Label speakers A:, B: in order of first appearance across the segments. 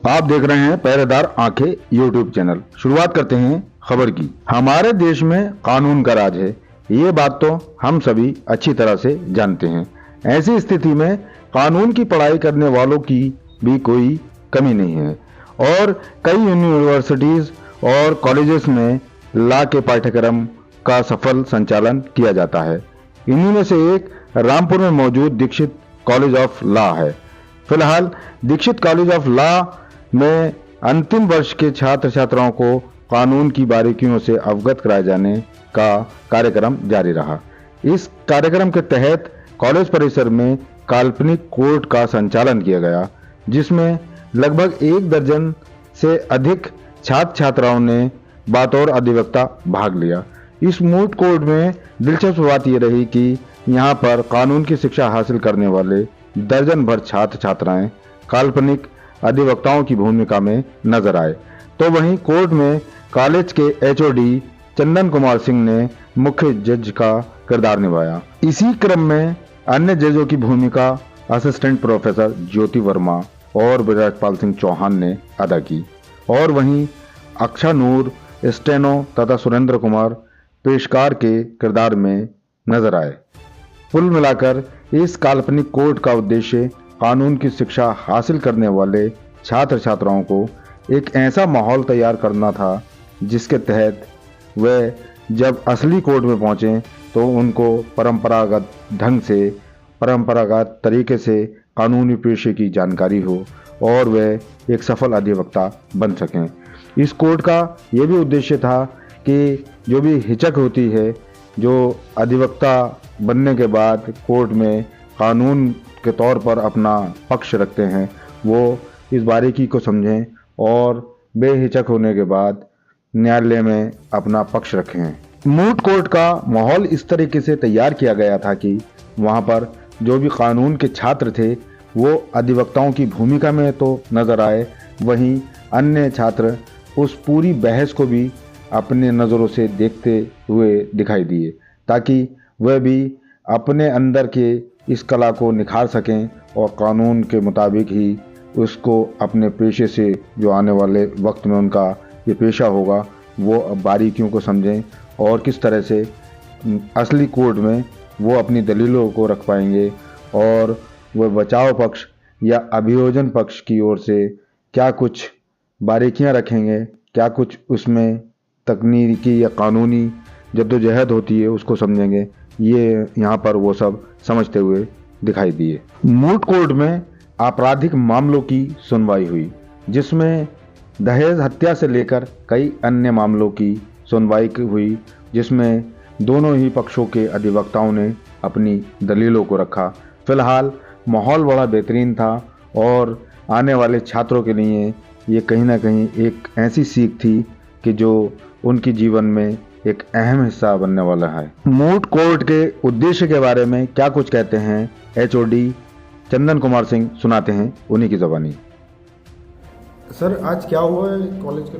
A: आप देख रहे हैं पहरेदार आंखें यूट्यूब चैनल। शुरुआत करते हैं खबर की। हमारे देश में कानून का राज है, ये बात तो हम सभी अच्छी तरह से जानते हैं। ऐसी स्थिति में कानून की पढ़ाई करने वालों की भी कोई कमी नहीं है और कई यूनिवर्सिटीज और कॉलेजेस में लॉ के पाठ्यक्रम का सफल संचालन किया जाता है। इन्हीं में से एक रामपुर में मौजूद दीक्षित कॉलेज ऑफ लॉ है। फिलहाल दीक्षित कॉलेज ऑफ लॉ में अंतिम वर्ष के छात्र छात्राओं को कानून की बारीकियों से अवगत कराए जाने का कार्यक्रम जारी रहा। इस कार्यक्रम के तहत कॉलेज परिसर में काल्पनिक कोर्ट का संचालन किया गया, जिसमें लगभग 1 दर्जन से अधिक छात्र छात्राओं ने बतौर अधिवक्ता भाग लिया। इस मूट कोर्ट में दिलचस्प बात यह रही कि यहाँ पर कानून की शिक्षा हासिल करने वाले दर्जन भर छात्र छात्राएं काल्पनिक अधिवक्ताओं की भूमिका में नजर आए, तो वहीं कोर्ट में कॉलेज के एचओडी चंदन कुमार सिंह ने मुख्य जज का किरदार निभाया। इसी क्रम में अन्य जजों की भूमिका असिस्टेंट प्रोफेसर ज्योति वर्मा और विराजपाल सिंह चौहान ने अदा की, और वहीं अक्षा नूर स्टेनो तथा सुरेंद्र कुमार पेशकार के किरदार में नजर आए। कुल मिलाकर इस काल्पनिक कोर्ट का उद्देश्य कानून की शिक्षा हासिल करने वाले छात्र छात्राओं को एक ऐसा माहौल तैयार करना था जिसके तहत वे जब असली कोर्ट में पहुंचे तो उनको परंपरागत ढंग से, परंपरागत तरीके से कानूनी पेशे की जानकारी हो और वे एक सफल अधिवक्ता बन सकें। इस कोर्ट का ये भी उद्देश्य था कि जो भी हिचक होती है, जो अधिवक्ता बनने के बाद कोर्ट में कानून के तौर पर अपना पक्ष रखते हैं, वो इस बारीकी को समझें और बेहिचक होने के बाद न्यायालय में अपना पक्ष रखें। मूट कोर्ट का माहौल इस तरीके से तैयार किया गया था कि वहाँ पर जो भी कानून के छात्र थे वो अधिवक्ताओं की भूमिका में तो नज़र आए, वहीं अन्य छात्र उस पूरी बहस को भी अपने नज़रों से देखते हुए दिखाई दिए, ताकि वह भी अपने अंदर के इस कला को निखार सकें और कानून के मुताबिक ही उसको अपने पेशे से, जो आने वाले वक्त में उनका ये पेशा होगा, वो बारीकियों को समझें और किस तरह से असली कोर्ट में वो अपनी दलीलों को रख पाएंगे और वह बचाव पक्ष या अभियोजन पक्ष की ओर से क्या कुछ बारीकियां रखेंगे, क्या कुछ उसमें तकनीकी या कानूनी जद्दोजहद होती है उसको समझेंगे। ये यहाँ पर वो सब समझते हुए दिखाई दिए। मूट कोर्ट में आपराधिक मामलों की सुनवाई हुई, जिसमें दहेज हत्या से लेकर कई अन्य मामलों की सुनवाई हुई, जिसमें दोनों ही पक्षों के अधिवक्ताओं ने अपनी दलीलों को रखा। फिलहाल माहौल बड़ा बेहतरीन था और आने वाले छात्रों के लिए ये कहीं ना कहीं एक ऐसी सीख थी कि जो उनके जीवन में एक अहम हिस्सा बनने वाला है। मूट कोर्ट के उद्देश्य के बारे में क्या कुछ कहते हैं एचओडी चंदन कुमार सिंह, सुनाते हैं उन्हीं की ज़बानी।
B: सर आज क्या हुआ है कॉलेज के?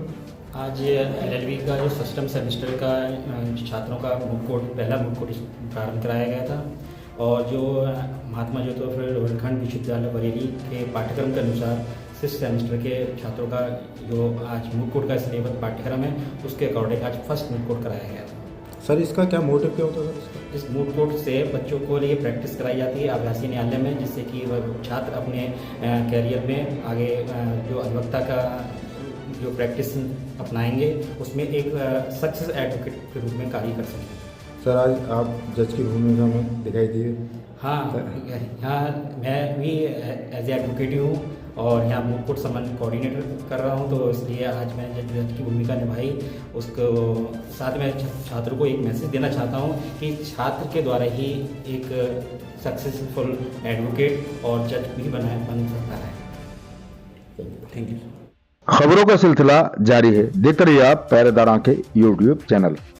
C: आज एलएलबी का जो सिस्टम सेमेस्टर का छात्रों का मूट कोर्ट, पहला मूट कोर्ट प्रारंभ कराया गया था, और जो महात्मा ज्योतिराव रोहिलखंड विश्वविद्यालय बरेली के पाठ्यक्रम के अनुसार 6 सेमेस्टर के छात्रों का जो आज मूट कोर्ट का सिलेबस पाठ्यक्रम है, उसके अकॉर्डिंग आज फर्स्ट मूट कोर्ट कराया गया था।
B: सर इसका क्या मोटिव क्या होता है?
C: इस मूट कोर्ट से बच्चों को लिए प्रैक्टिस कराई जाती है आभासी न्यायालय में, जिससे कि वह छात्र अपने कैरियर में आगे जो अधिवक्ता का जो प्रैक्टिस अपनाएंगे उसमें एक सक्सेस एडवोकेट के रूप में कार्य कर सकें।
B: सर आज आप जज की भूमिका में दिखाई दिए।
C: हाँ, यहाँ मैं भी एज एडवोकेट ही हूँ और यहाँ मूट कोर्ट संबंध कोऑर्डिनेटर कर रहा हूँ, तो इसलिए आज मैं जज की भूमिका निभाई। उसको साथ में छात्रों को एक मैसेज देना चाहता हूँ कि छात्र के द्वारा ही एक सक्सेसफुल एडवोकेट और जज भी बन सकता है। Thank you.
A: खबरों का सिलसिला जारी है, देखते रहिए आप पहरेदार आंखें यूट्यूब चैनल।